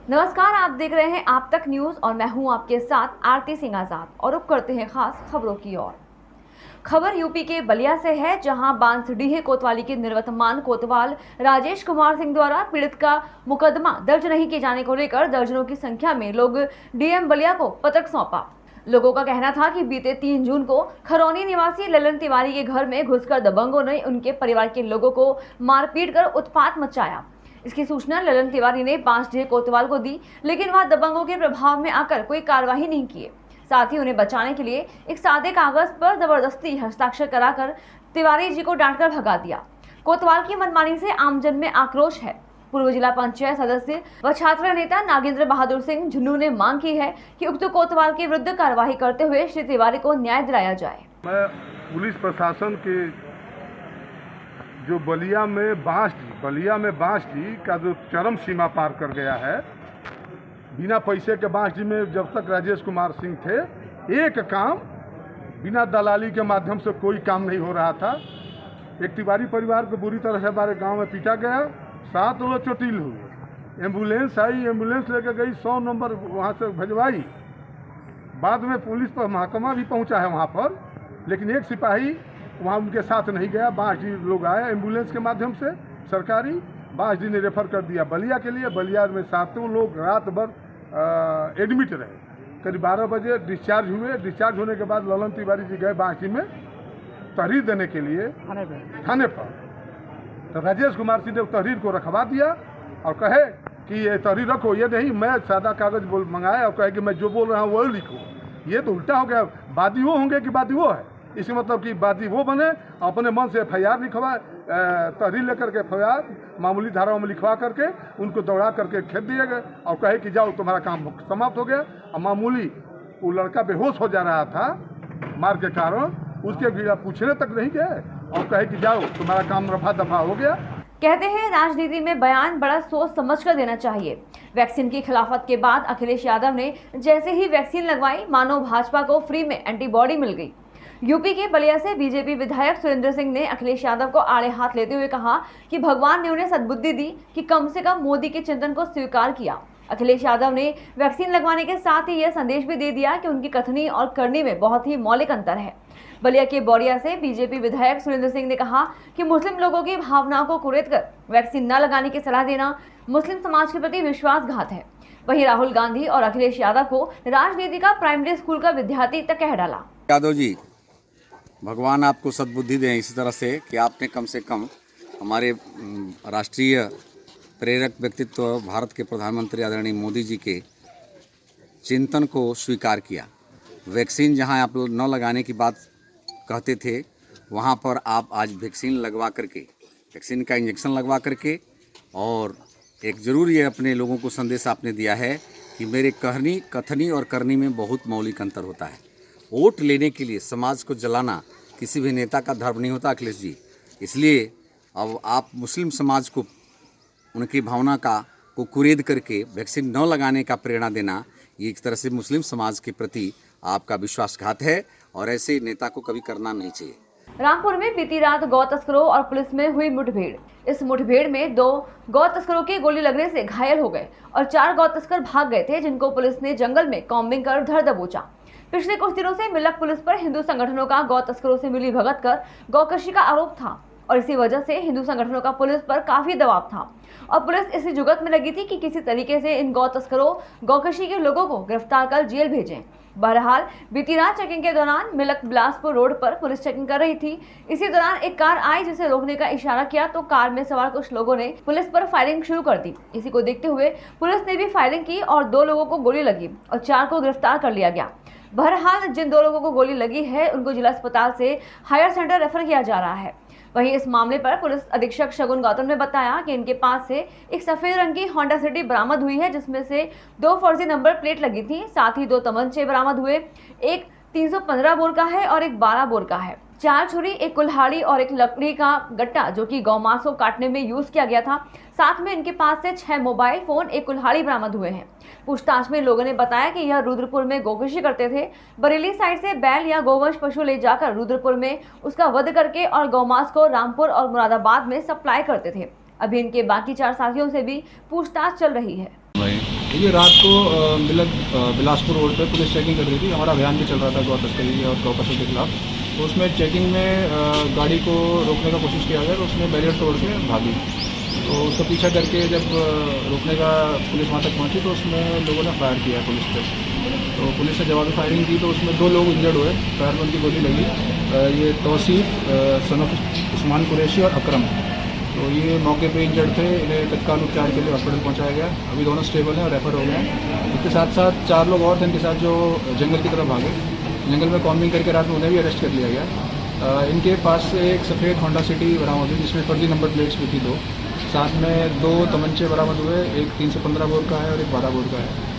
नमस्कार, आप देख रहे हैं आप तक न्यूज और मैं हूं आपके साथ आरती सिंह आजाद और रुक करते हैं खास खबरों की ओर। खबर यूपी के बलिया से है, जहां बांसडीह कोतवाली के निवर्तमान कोतवाल राजेश कुमार सिंह द्वारा पीड़ित का मुकदमा दर्ज नहीं किए जाने को लेकर दर्जनों की संख्या में लोग डीएम बलिया को पत्रक सौंपा। लोगों का कहना था कि बीते 3 जून को खरौनी निवासी ललन तिवारी के घर में घुसकर दबंगों ने उनके परिवार के लोगों को मारपीट कर उत्पात मचाया। इसकी सूचना ललन तिवारी ने बांसडीह कोतवाल को दी, लेकिन वह दबंगों के प्रभाव में आकर कोई कार्रवाई नहीं किए। साथ ही उन्हें बचाने के लिए एक सादे कागज पर जबरदस्ती हस्ताक्षर कराकर तिवारी जी को डांटकर भगा दिया। कोतवाल की मनमानी से आमजन में आक्रोश है। पूर्व जिला पंचायत सदस्य व छात्र नेता नागेंद्र बहादुर सिंह झुन्नू ने मांग की है कि उक्त कोतवाल के विरुद्ध कार्रवाई करते हुए श्री तिवारी को न्याय दिलाया जाए। मैं पुलिस प्रशासन के जो बलिया में बांसडी का जो चरम सीमा पार कर गया है, बिना पैसे के बांसडी में जब तक राजेश कुमार सिंह थे, एक काम बिना दलाली के माध्यम से कोई काम नहीं हो रहा था। एक तिवारी परिवार को बुरी तरह से हमारे गांव में पीटा गया, 7 लोग चोटिल हुए। एम्बुलेंस आई, एम्बुलेंस लेकर गई, 100 नंबर वहाँ से भिजवाई। बाद में पुलिस पर महकमा भी पहुँचा है वहाँ पर, लेकिन एक सिपाही वहाँ उनके साथ नहीं गया। बांसडी लोग आए एम्बुलेंस के माध्यम से, सरकारी बांसडी ने रेफर कर दिया बलिया के लिए। बलिया में 7 लोग रात भर एडमिट रहे। करीब 12 बजे डिस्चार्ज हुए। डिस्चार्ज होने के बाद ललन तिवारी जी गए बांसडी में तहरीर देने के लिए थाने पर। तो राजेश कुमार सिंह ने तहरीर को रखवा दिया और कहे कि ये तहरीर रखो, ये नहीं मैं सादा कागज मंगाया और कहे कि मैं जो बोल रहा हूँ वही लिखो। ये तो उल्टा हो गया, वादी वो होंगे कि वादी वो है। इसी मतलब कि वादी वो बने, अपने मन से FIR लिखवा, तहरीर लेकर के FIR मामूली धाराओं में लिखवा करके उनको दौड़ा करके खेत दिए गए और कहे कि जाओ तुम्हारा काम समाप्त हो गया। और मामूली वो लड़का बेहोश हो जा रहा था मार के कारण, उसके गिरा पूछने तक नहीं गए और कहे कि जाओ तुम्हारा काम रफा दफा हो गया। कहते हैं राजनीति में बयान बड़ा सोच समझ कर देना चाहिए। वैक्सीन की खिलाफत के बाद अखिलेश यादव ने जैसे ही वैक्सीन लगवाई, मानो भाजपा को फ्री में एंटीबॉडी मिल गई। यूपी के बलिया से बीजेपी विधायक सुरेंद्र सिंह ने अखिलेश यादव को आड़े हाथ लेते हुए कहा कि भगवान ने उन्हें सद्बुद्धि दी कि कम से कम मोदी के चिंतन को स्वीकार किया। अखिलेश यादव ने वैक्सीन लगवाने के साथ ही यह संदेश भी दे दिया कि उनकी कथनी और करनी में बहुत ही मौलिक अंतर है। बलिया के बोरिया से बीजेपी विधायक सुरेंद्र सिंह ने कहा कि मुस्लिम लोगों की भावनाओं को कुरेद कर वैक्सीन न लगाने की सलाह देना मुस्लिम समाज के प्रति विश्वासघात है। वहीं राहुल गांधी और अखिलेश यादव को राजनीति का प्राइमरी स्कूल का विद्यार्थी तक कह डाला। यादव जी, भगवान आपको सद्बुद्धि दें इसी तरह से कि आपने कम से कम हमारे राष्ट्रीय प्रेरक व्यक्तित्व भारत के प्रधानमंत्री आदरणीय मोदी जी के चिंतन को स्वीकार किया। वैक्सीन जहां आप लोग न लगाने की बात कहते थे, वहां पर आप आज वैक्सीन लगवा करके, वैक्सीन का इंजेक्शन लगवा करके, और एक ज़रूर ये अपने लोगों को संदेश आपने दिया है कि मेरे कहनी, कथनी और करनी में बहुत मौलिक अंतर होता है। वोट लेने के लिए समाज को जलाना किसी भी नेता का धर्म नहीं होता अखिलेश जी। इसलिए अब आप मुस्लिम समाज को उनकी भावना को कुरेद करके वैक्सीन न लगाने का प्रेरणा देना, ये एक तरह से मुस्लिम समाज के प्रति आपका विश्वासघात है और ऐसे नेता को कभी करना नहीं चाहिए। रामपुर में बीती रात गौ तस्करों और पुलिस में हुई मुठभेड़। इस मुठभेड़ में 2 गौ तस्करों के गोली लगने से घायल हो गए और 4 गौ तस्कर भाग गए थे, जिनको पुलिस ने जंगल में कॉम्बिंग कर धर दबोचा। पिछले कुछ दिनों से मिलक पुलिस पर हिंदू संगठनों का गौ तस्करों से मिली भगत कर गौकशी का आरोप था और इसी वजह से हिंदू संगठनों का पुलिस पर काफी दबाव था और पुलिस इसी जुगत में लगी थी कि किसी तरीके से इन गौ तस्करों गौकशी के लोगों को गिरफ्तार कर जेल भेजें। बहरहाल बीती रात चेकिंग के दौरान मिलक बिलासपुर रोड पर पुलिस चेकिंग कर रही थी। इसी दौरान एक कार आई, जिसे रोकने का इशारा किया तो कार में सवार कुछ लोगों ने पुलिस पर फायरिंग शुरू कर दी। इसी को देखते हुए पुलिस ने भी फायरिंग की और 2 लोगों को गोली लगी और 4 को गिरफ्तार कर लिया गया। बहरहाल जिन 2 लोगों को गोली लगी है, उनको जिला अस्पताल से हायर सेंटर रेफर किया जा रहा है। वहीं इस मामले पर पुलिस अधीक्षक शगुन गौतम ने बताया कि इनके पास से एक सफेद रंग की होंडा सिटी बरामद हुई है, जिसमें से 2 फर्जी नंबर प्लेट लगी थी। साथ ही 2 तमंचे बरामद हुए, एक 315 बोर का है और एक 12 बोर का है। 4 छुरी, एक कुल्हाड़ी और एक लकड़ी का गट्टा जो कि गौमांस को काटने में यूज किया गया था। साथ में इनके पास से 6 मोबाइल फोन, एक कुल्हाड़ी बरामद हुए हैं। पूछताछ में लोगों ने बताया कि यह रुद्रपुर में गौकशी करते थे। बरेली साइड से बैल या गोवंश पशु ले जाकर रुद्रपुर में उसका वध करके और गौमांस को रामपुर और मुरादाबाद में सप्लाई करते थे। अभी इनके बाकी 4 साथियों से भी पूछताछ चल रही है। देखिए रात को बिलासपुर रोड पे पुलिस चेकिंग कर रही थी। हमारा अभियान भी चल रहा था गौ तस्करी और गौ पशु के खिलाफ। तो उसमें चेकिंग में गाड़ी को रोकने का कोशिश किया गया तो उसने बैरियर तोड़ के भागी। तो उसका पीछा करके जब रोकने का पुलिस वहाँ तक पहुँची तो उसमें लोगों ने फायर किया पुलिस पे। तो पुलिस ने जवाबी फायरिंग की तो उसमें 2 लोग इंजर्ड हुए, पैर में उनकी गोली लगी। ये तौसीफ सन ऑफ उस्मान कुरैशी और अकरम, तो ये मौके पे इंजर्ड थे। इन्हें तत्काल उपचार के लिए हॉस्पिटल पहुंचाया गया। अभी दोनों स्टेबल हैं और रेफर हो गए हैं। इसके साथ साथ 4 लोग और थे इनके साथ जो जंगल की तरफ भागे। जंगल में कॉम्बिंग करके रात में उन्हें भी अरेस्ट कर लिया गया। इनके पास से एक सफ़ेद होंडा सिटी बरामद हुई जिसमें फर्जी नंबर प्लेट्स भी थी 2। साथ में 2 तमंचे बरामद हुए, एक 315 बोर का है और एक 12 बोर का है।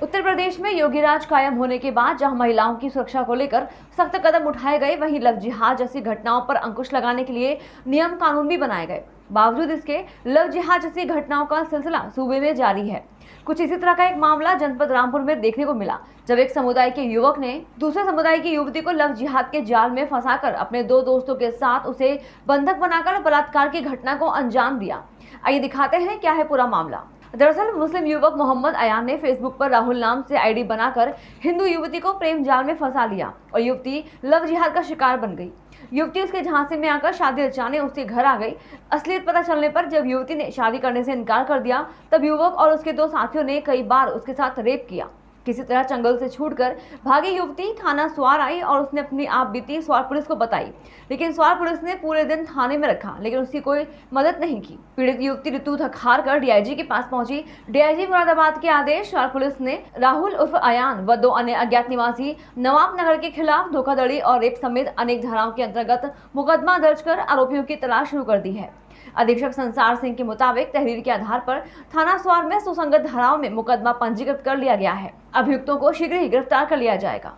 उत्तर प्रदेश में योगी राज कायम होने के बाद जहां महिलाओं की सुरक्षा को लेकर सख्त कदम उठाए गए, वहीं लव जिहाद जैसी घटनाओं पर अंकुश लगाने के लिए नियम कानून भी बनाए गए। बावजूद इसके लव जिहाद जैसी घटनाओं का सिलसिला सूबे में जारी है। कुछ इसी तरह का एक मामला जनपद रामपुर में देखने को मिला, जब एक समुदाय के युवक ने दूसरे समुदाय की युवती को लव जिहाद के जाल में फंसाकर अपने 2 दोस्तों के साथ उसे बंधक बनाकर बलात्कार की घटना को अंजाम दिया। आइए दिखाते हैं क्या है पूरा मामला। दरअसल मुस्लिम युवक मोहम्मद अयान ने फेसबुक पर राहुल नाम से आईडी बनाकर हिंदू युवती को प्रेम जाल में फंसा लिया और युवती लव जिहाद का शिकार बन गई। युवती उसके झांसे में आकर शादी रचाने उसके घर आ गई। असलियत पता चलने पर जब युवती ने शादी करने से इनकार कर दिया, तब युवक और उसके 2 साथियों ने कई बार उसके साथ रेप किया। किसी तरह जंगल से छूटकर भागी युवती थाना स्वार आई और उसने अपनी आप बीती स्वार पुलिस को बताई, लेकिन स्वार पुलिस ने पूरे दिन थाने में रखा, लेकिन उसकी कोई मदद नहीं की। पीड़ित युवती ऋतु थक हार कर डीआईजी के पास पहुंची। डीआईजी मुरादाबाद के आदेश स्वार पुलिस ने राहुल उर्फ अयान व 2 अन्य अज्ञात निवासी नवाब नगर के खिलाफ धोखाधड़ी और रेप समेत अनेक धाराओं के अंतर्गत मुकदमा दर्ज कर आरोपियों की तलाश शुरू कर दी है। अधीक्षक संसार सिंह के मुताबिक तहरीर के आधार पर थाना स्वार में सुसंगत धाराओं में मुकदमा पंजीकृत कर लिया गया है। अभियुक्तों को शीघ्र ही गिरफ्तार कर लिया जाएगा।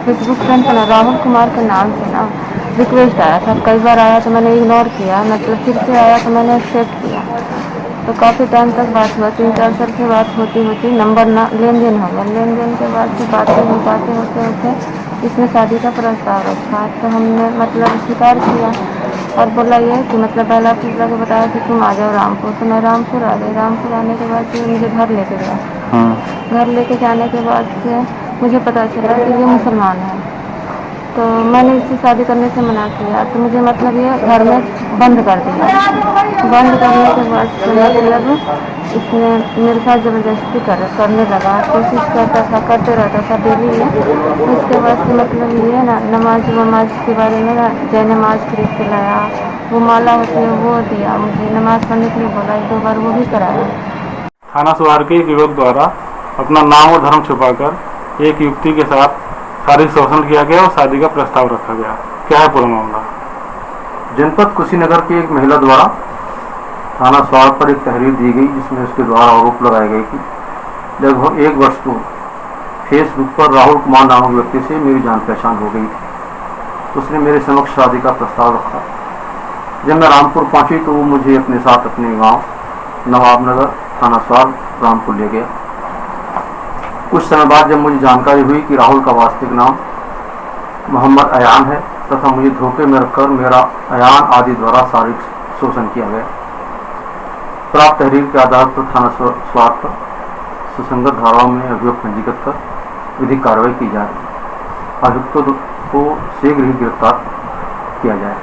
फेसबुक फ्रेंड का राहुल कुमार के नाम से ना रिक्वेस्ट आया था। कई बार आया तो मैंने इग्नोर किया, मतलब फिर से आया तो मैंने एक्सेप्ट किया। तो काफ़ी टाइम तक बात हुआ, 3-4 साल की बात होती नंबर ना लेन देन हो गया। लेन देन के बाद से बातें होते इसमें शादी का प्रस्ताव रखा। तो हमने मतलब स्वीकार किया और बोला ये कि मतलब पहला पिछला को बताया कि तुम आ जाओ रामपुर। तो मैं रामपुर आ गई। रामपुर आने के बाद फिर मुझे घर लेके गया। घर लेके जाने के बाद से मुझे पता चला कि ये मुसलमान है। तो मैंने इससे शादी करने से मना किया। तो मुझे मतलब ये घर में बंद कर दिया। बंद करने के बाद से मतलब इसने मेरे साथ ज़बरदस्ती करने लगा। कोशिश करते रहता था डेली में। उसके बाद से मतलब ये ना नमाज वमाज के बारे में ना जय नमाज खरीद के लाया। वो माला होती है वो दिया मुझे, नमाज पढ़ने के लिए बोला, 1-2 बार वो भी कराया। थाना स्वार के एक युवक द्वारा अपना नाम और धर्म छुपाकर एक युवती के साथ शारीरिक शोषण किया गया और शादी का प्रस्ताव रखा गया। क्या है पूरा मामला? जनपद कुशीनगर की एक महिला द्वारा थाना स्वार पर एक तहरीर दी गई जिसमें उसके द्वारा आरोप लगाए गए कि लगभग 1 वर्ष पूर्व फेसबुक पर राहुल कुमार नामक व्यक्ति से मेरी जान पहचान हो गई थी। उसने मेरे समक्ष शादी का प्रस्ताव रखा। जब मैं रामपुर पहुंची तो वो मुझे अपने साथ अपने गांव नवाबनगर थाना स्वार रामपुर ले गया। कुछ समय बाद जब मुझे जानकारी हुई कि राहुल का वास्तविक नाम मोहम्मद अयान है तथा मुझे धोखे में रखकर मेरा अयान आदि द्वारा शारीरिक शोषण किया गया, प्राप्त तहरीर के आधार पर थाना स्वार पर सुसंगत धाराओं में अभियोग पंजीकृत कर विधिक कार्रवाई की जा रही है। अभियुक्तों को शीघ्र ही गिरफ्तार किया जाए।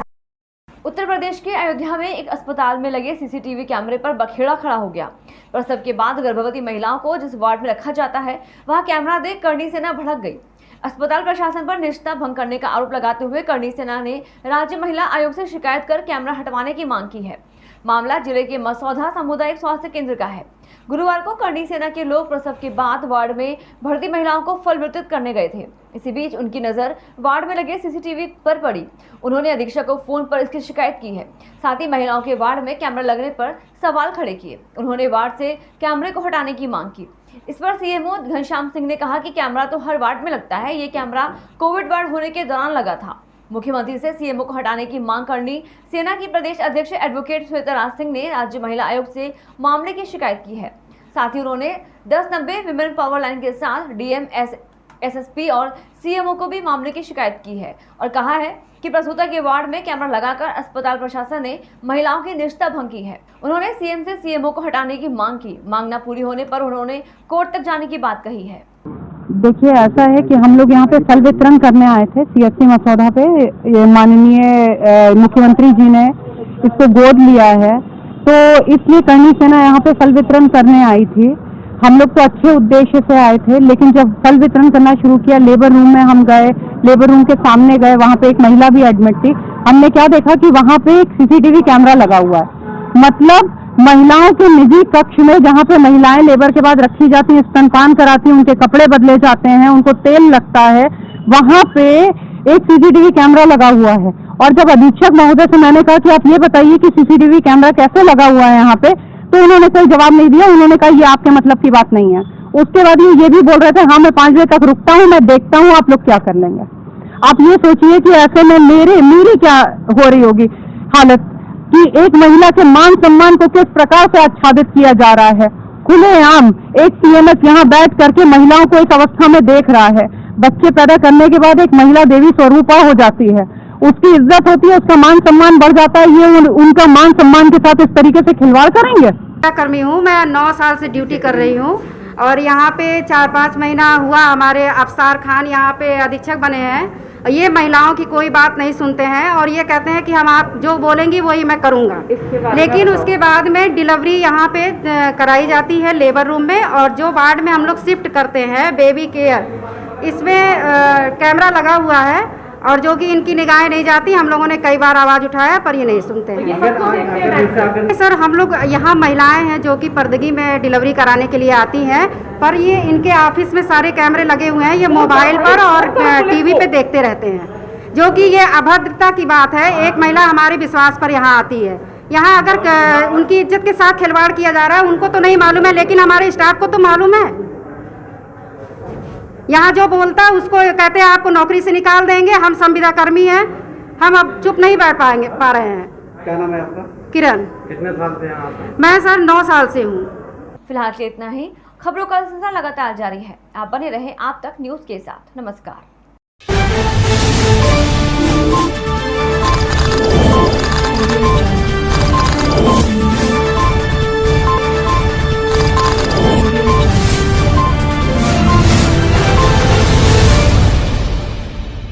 उत्तर प्रदेश के अयोध्या में एक अस्पताल में लगे सीसीटीवी कैमरे पर बखेड़ा खड़ा हो गया। प्रसव के बाद गर्भवती महिलाओं को जिस वार्ड में रखा जाता है वहां कैमरा देख करणी सेना भड़क गई। अस्पताल प्रशासन पर निष्ठा भंग करने का आरोप लगाते हुए करणी सेना ने राज्य महिला आयोग से शिकायत कर कैमरा हटवाने की मांग की है। मामला जिले के मसौदा सामुदायिक स्वास्थ्य केंद्र का है। गुरुवार को करणी सेना के लोग प्रसव के बाद वार्ड में भर्ती महिलाओं को फल वितरित करने गए थे। इसी बीच उनकी नजर वार्ड में लगे सीसीटीवी पर पड़ी। उन्होंने अधीक्षक को फोन पर इसकी शिकायत की है। साथ ही महिलाओं के वार्ड में कैमरा लगने पर सवाल खड़े किए। उन्होंने वार्ड से कैमरे को हटाने की मांग की। इस पर सीएमओ घनश्याम सिंह ने कहा कि कैमरा तो हर वार्ड में लगता है, ये कैमरा कोविड वार्ड होने के दौरान लगा था। मुख्यमंत्री से सीएमओ को हटाने की मांग करनी सेना की प्रदेश अध्यक्ष एडवोकेट श्वेता राज सिंह ने राज्य महिला आयोग से मामले की शिकायत की है। साथ ही उन्होंने 1090 विमेन पावर लाइन के साथ डीएम, एसएसपी और सीएमओ को भी मामले की शिकायत की है और कहा है कि प्रसूता के वार्ड में कैमरा लगाकर अस्पताल प्रशासन ने महिलाओं की निजता भंग की है। उन्होंने सीएम से सीएमओ को हटाने की मांग की। मांग न पूरी होने पर उन्होंने कोर्ट तक जाने की बात कही है। देखिए, ऐसा है कि हम लोग यहाँ पे फल वितरण करने आए थे सीएससी मसौदा पे। ये माननीय मुख्यमंत्री जी ने इसको गोद लिया है, तो इसलिए करनी सेना यहाँ पे फल वितरण करने आई थी। हम लोग तो अच्छे उद्देश्य से आए थे, लेकिन जब फल वितरण करना शुरू किया, लेबर रूम में हम गए, लेबर रूम के सामने गए, वहाँ पे एक महिला भी एडमिट थी। हमने क्या देखा कि वहाँ पे एक सीसीटीवी कैमरा लगा हुआ है। मतलब महिलाओं के निजी कक्ष में, जहाँ पे महिलाएं लेबर के बाद रखी जाती हैं, स्तनपान कराती हैं, उनके कपड़े बदले जाते हैं, उनको तेल लगता है, वहाँ पे एक सीसीटीवी कैमरा लगा हुआ है। और जब अधीक्षक महोदय से मैंने कहा कि आप ये बताइए कि सीसीटीवी कैमरा कैसे लगा हुआ है यहाँ पे, तो उन्होंने कोई जवाब नहीं दिया। उन्होंने कहा ये आपके मतलब की बात नहीं है। उसके बाद ये भी बोल रहे थे, हाँ मैं 5 बजे तक रुकता हूँ, मैं देखता हूँ आप लोग क्या कर लेंगे। आप ये सोचिए कि ऐसे में मेरी क्या हो रही होगी हालत, कि एक महिला के मान सम्मान को किस प्रकार से आच्छादित किया जा रहा है। खुलेआम एक सीएमएस यहाँ बैठ करके महिलाओं को एक अवस्था में देख रहा है। बच्चे पैदा करने के बाद एक महिला देवी स्वरूपा हो जाती है, उसकी इज्जत होती है, उसका मान सम्मान बढ़ जाता है। ये उनका मान सम्मान के साथ इस तरीके से खिलवाड़ करेंगे। कर्मी हूँ, मैं 9 साल से ड्यूटी कर रही हूँ और यहाँ पे 4-5 महीना हुआ हमारे अफसार खान यहाँ पे अधीक्षक बने हैं। ये महिलाओं की कोई बात नहीं सुनते हैं और ये कहते हैं कि हम आप जो बोलेंगी वही मैं करूँगा। लेकिन उसके बाद में डिलीवरी यहाँ पे कराई जाती है लेबर रूम में, और जो वार्ड में हम लोग शिफ्ट करते हैं बेबी केयर, इसमें कैमरा लगा हुआ है और जो कि इनकी निगाहें नहीं जाती। हम लोगों ने कई बार आवाज़ उठाया पर ये नहीं सुनते हैं। सर, हम लोग यहाँ महिलाएं हैं जो कि पर्दगी में डिलीवरी कराने के लिए आती हैं, पर ये इनके ऑफिस में सारे कैमरे लगे हुए हैं। ये मोबाइल पर और टीवी पे देखते रहते हैं, जो कि ये अभद्रता की बात है। एक महिला हमारे विश्वास पर यहाँ आती है, यहाँ अगर उनकी इज्जत के साथ खिलवाड़ किया जा रहा है, उनको तो नहीं मालूम है, लेकिन हमारे स्टाफ को तो मालूम है। यहाँ जो बोलता है उसको कहते हैं आपको नौकरी से निकाल देंगे। हम संविदा कर्मी हैं, हम अब चुप नहीं बैठ पा रहे हैं। क्या नाम है आपका? किरण। कितने साल से यहाँ आप? मैं सर 9 साल से हूँ। फिलहाल के इतना ही। खबरों का सिलसिला लगातार जारी है। आप बने रहें आप तक न्यूज के साथ। नमस्कार।